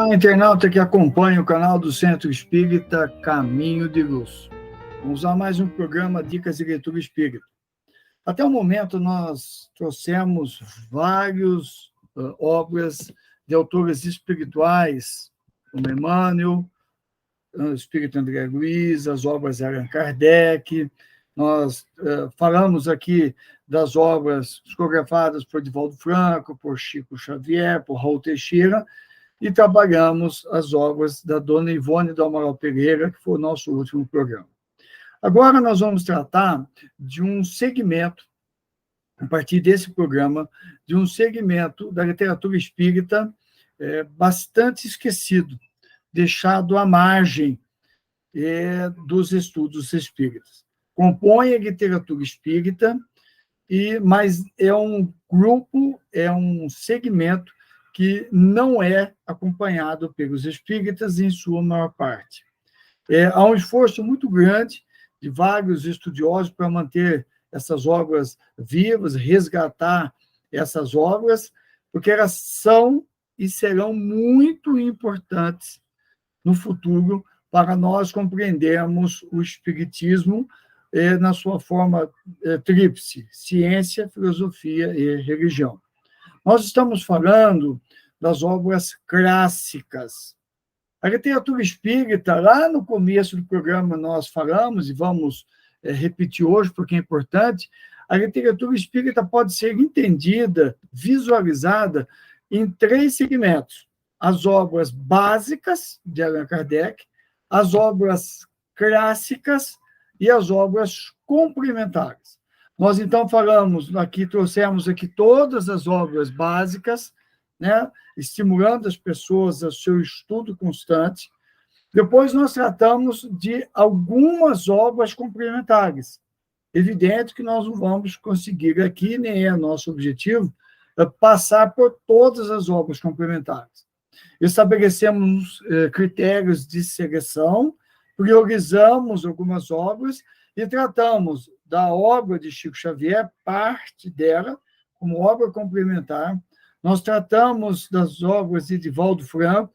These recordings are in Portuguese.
Olá, internauta que acompanha o canal do Centro Espírita Caminho de Luz. Vamos a mais um programa Dicas de Leitura Espírita. Até o momento, nós trouxemos várias obras de autores espirituais, como Emmanuel, o Espírito André Luiz, as obras de Allan Kardec. Nós falamos aqui das obras psicografadas por Divaldo Franco, por Chico Xavier, por Raul Teixeira, e trabalhamos as obras da dona Ivone do Amaral Pereira, que foi o nosso último programa. Agora nós vamos tratar de um segmento, a partir desse programa, de um segmento da literatura espírita bastante esquecido, deixado à margem dos estudos espíritas. Compõe a literatura espírita, mas é um grupo, é um segmento que não é acompanhado pelos espíritas em sua maior parte. Há um esforço muito grande de vários estudiosos para manter essas obras vivas, resgatar essas obras, porque elas são e serão muito importantes no futuro para nós compreendermos o espiritismo na sua forma tríplice: ciência, filosofia e religião. Nós estamos falando das obras clássicas. A literatura espírita, lá no começo do programa nós falamos, e vamos repetir hoje porque é importante, a literatura espírita pode ser entendida, visualizada em 3 segmentos: as obras básicas de Allan Kardec, as obras clássicas e as obras complementares. Nós, então, trouxemos aqui todas as obras básicas, né, estimulando as pessoas ao seu estudo constante. Depois, nós tratamos de algumas obras complementares. Evidente que nós não vamos conseguir aqui, nem é nosso objetivo, passar por todas as obras complementares. Estabelecemos critérios de seleção, priorizamos algumas obras e tratamos da obra de Chico Xavier, parte dela, como obra complementar. Nós tratamos das obras de Divaldo Franco,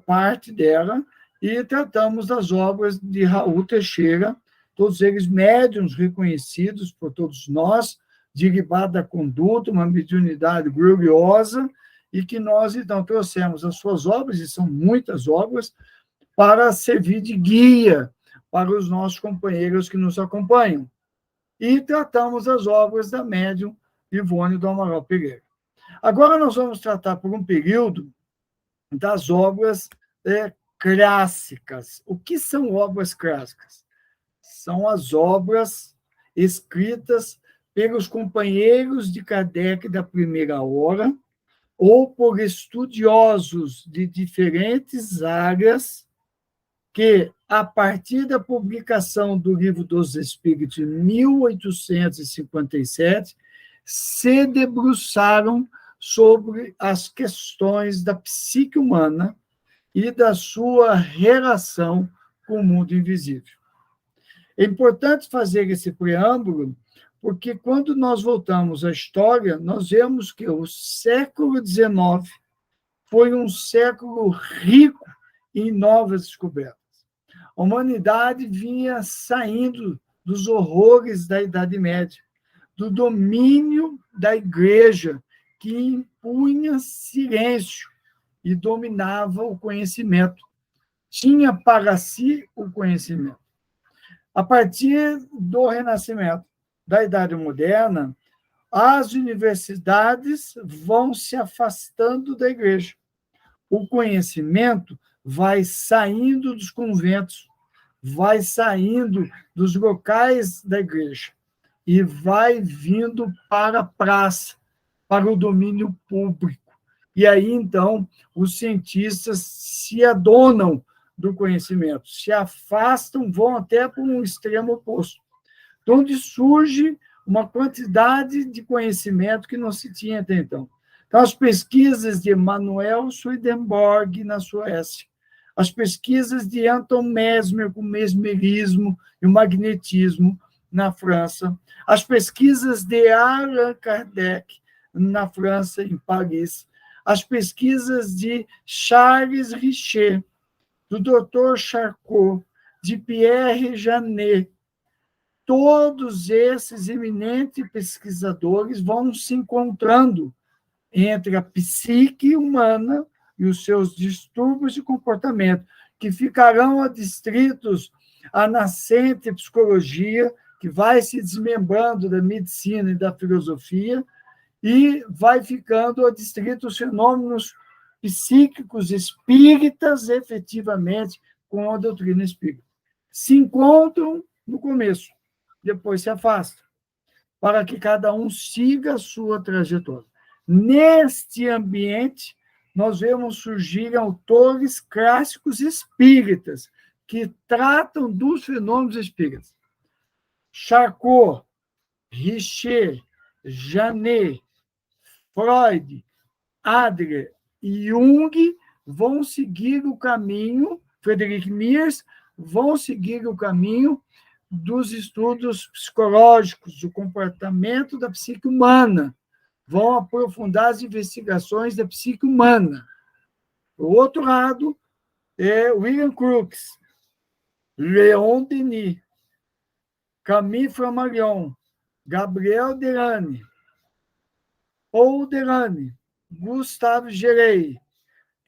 parte dela, e tratamos das obras de Raul Teixeira, todos eles médiuns reconhecidos por todos nós, de ilibada conduta, uma mediunidade gloriosa, e que nós, então, trouxemos as suas obras, e são muitas obras, para servir de guia para os nossos companheiros que nos acompanham. E tratamos as obras da médium Ivone do Amaral Pereira. Agora nós vamos tratar por um período das obras clássicas. O que são obras clássicas? São as obras escritas pelos companheiros de Kardec da primeira hora ou por estudiosos de diferentes áreas que, a partir da publicação do Livro dos Espíritos, em 1857, se debruçaram sobre as questões da psique humana e da sua relação com o mundo invisível. É importante fazer esse preâmbulo, porque quando nós voltamos à história, nós vemos que o século XIX foi um século rico em novas descobertas. A humanidade vinha saindo dos horrores da Idade Média, do domínio da Igreja, que impunha silêncio e dominava o conhecimento. Tinha para si o conhecimento. A partir do Renascimento, da Idade Moderna, as universidades vão se afastando da Igreja. O conhecimento vai saindo dos conventos, vai saindo dos locais da Igreja e vai vindo para a praça, para o domínio público. E aí, então, os cientistas se adonam do conhecimento, se afastam, vão até para um extremo oposto, onde surge uma quantidade de conhecimento que não se tinha até então. Então, as pesquisas de Emanuel Swedenborg, na Suécia, as pesquisas de Anton Mesmer com o mesmerismo e o magnetismo na França, as pesquisas de Allan Kardec na França, em Paris, as pesquisas de Charles Richer, do Dr. Charcot, de Pierre Janet. Todos esses eminentes pesquisadores vão se encontrando entre a psique humana e os seus distúrbios de comportamento, que ficarão adstritos à nascente psicologia, que vai se desmembrando da medicina e da filosofia, e vai ficando adstrito os fenômenos psíquicos espíritas, efetivamente, com a doutrina espírita. Se encontram no começo, depois se afastam, para que cada um siga a sua trajetória. Neste ambiente, nós vemos surgir autores clássicos espíritas que tratam dos fenômenos espíritas. Charcot, Richer, Janet, Freud, Adler e Jung vão seguir o caminho, Friedrich Miers, vão seguir o caminho dos estudos psicológicos, do comportamento da psique humana, vão aprofundar as investigações da psique humana. O outro lado é William Crookes, Leon Denis, Camille Flammarion, Gabriel Delane, Paul Delane, Gustave Gerey,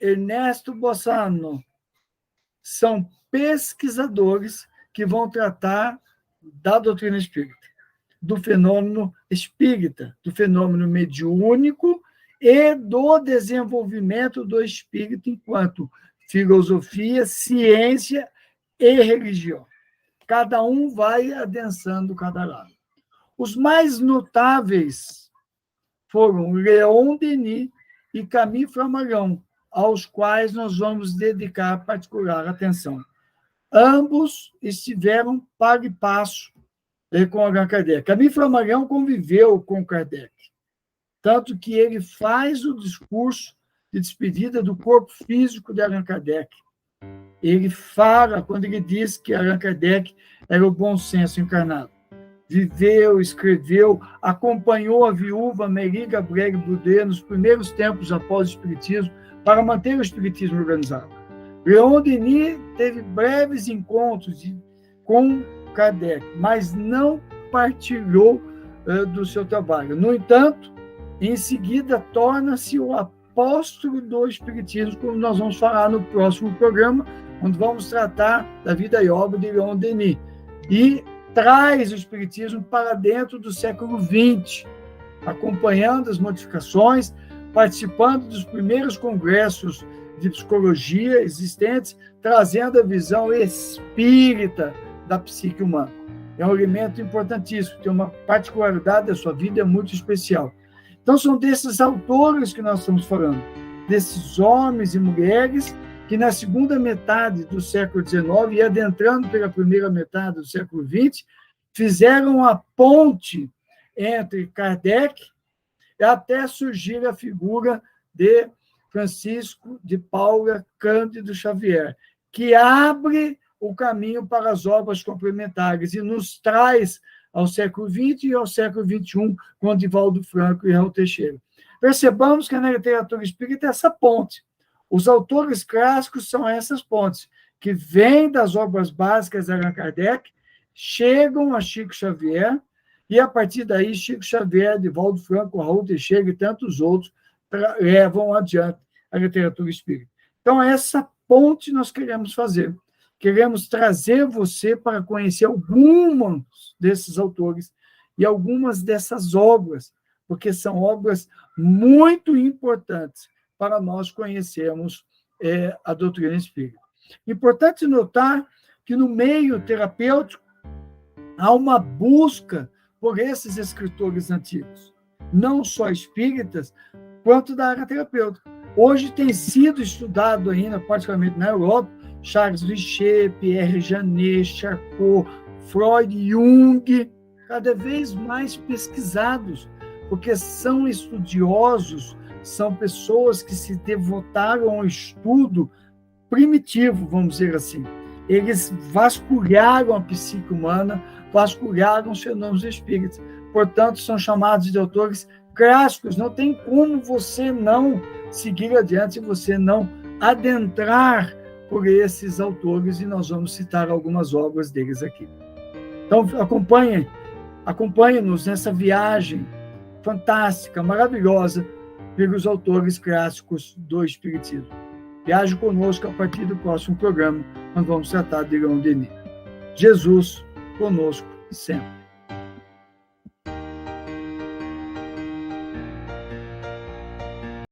Ernesto Bossano, são pesquisadores que vão tratar da doutrina espírita, do fenômeno espírita, do fenômeno mediúnico e do desenvolvimento do espírito enquanto filosofia, ciência e religião. Cada um vai adensando cada lado. Os mais notáveis foram Leon Denis e Camille Flammarion, aos quais nós vamos dedicar particular atenção. Ambos estiveram par e passo com Allan Kardec. Camille Flammarion conviveu com Kardec, tanto que ele faz o discurso de despedida do corpo físico de Allan Kardec. Ele fala, quando ele diz que Allan Kardec era o bom senso encarnado. Viveu, escreveu, acompanhou a viúva Marie Gabrielle Boudet nos primeiros tempos após o Espiritismo, para manter o Espiritismo organizado. Leon Denis teve breves encontros com Kardec, mas não partilhou do seu trabalho. No entanto, em seguida, torna-se o apóstolo do Espiritismo, como nós vamos falar no próximo programa, onde vamos tratar da vida e obra de Leon Denis. E traz o Espiritismo para dentro do século XX, acompanhando as modificações, participando dos primeiros congressos de psicologia existentes, trazendo a visão espírita da psique humana. É um elemento importantíssimo, tem uma particularidade da sua vida muito especial. Então, são desses autores que nós estamos falando, desses homens e mulheres que na segunda metade do século XIX e adentrando pela primeira metade do século XX, fizeram a ponte entre Kardec até surgir a figura de Francisco de Paula Cândido Xavier, que abre o caminho para as obras complementares e nos traz ao século XX e ao século XXI, com Divaldo Franco e Raul Teixeira. Percebamos que na literatura espírita é essa ponte. Os autores clássicos são essas pontes, que vêm das obras básicas de Allan Kardec, chegam a Chico Xavier, e a partir daí Chico Xavier, Divaldo Franco, Raul Teixeira e tantos outros levam adiante a literatura espírita. Então, essa ponte nós queremos fazer. Queremos trazer você para conhecer alguns desses autores e algumas dessas obras, porque são obras muito importantes para nós conhecermos a doutrina espírita. Importante notar que no meio terapêutico há uma busca por esses escritores antigos, não só espíritas, quanto da área terapêutica. Hoje tem sido estudado ainda, particularmente na Europa, Charles Richer, Pierre Janet, Charcot, Freud, Jung, cada vez mais pesquisados, porque são estudiosos, são pessoas que se devotaram ao estudo primitivo, vamos dizer assim. Eles vasculharam a psique humana, vasculharam os fenômenos espíritas. Portanto, são chamados de autores clássicos. Não tem como você não seguir adiante se você não adentrar por esses autores, e nós vamos citar algumas obras deles aqui. Então, acompanhe-nos nessa viagem fantástica, maravilhosa, pelos autores clássicos do Espiritismo. Viaje conosco a partir do próximo programa, nós vamos tratar de Leon Denis. Jesus conosco sempre.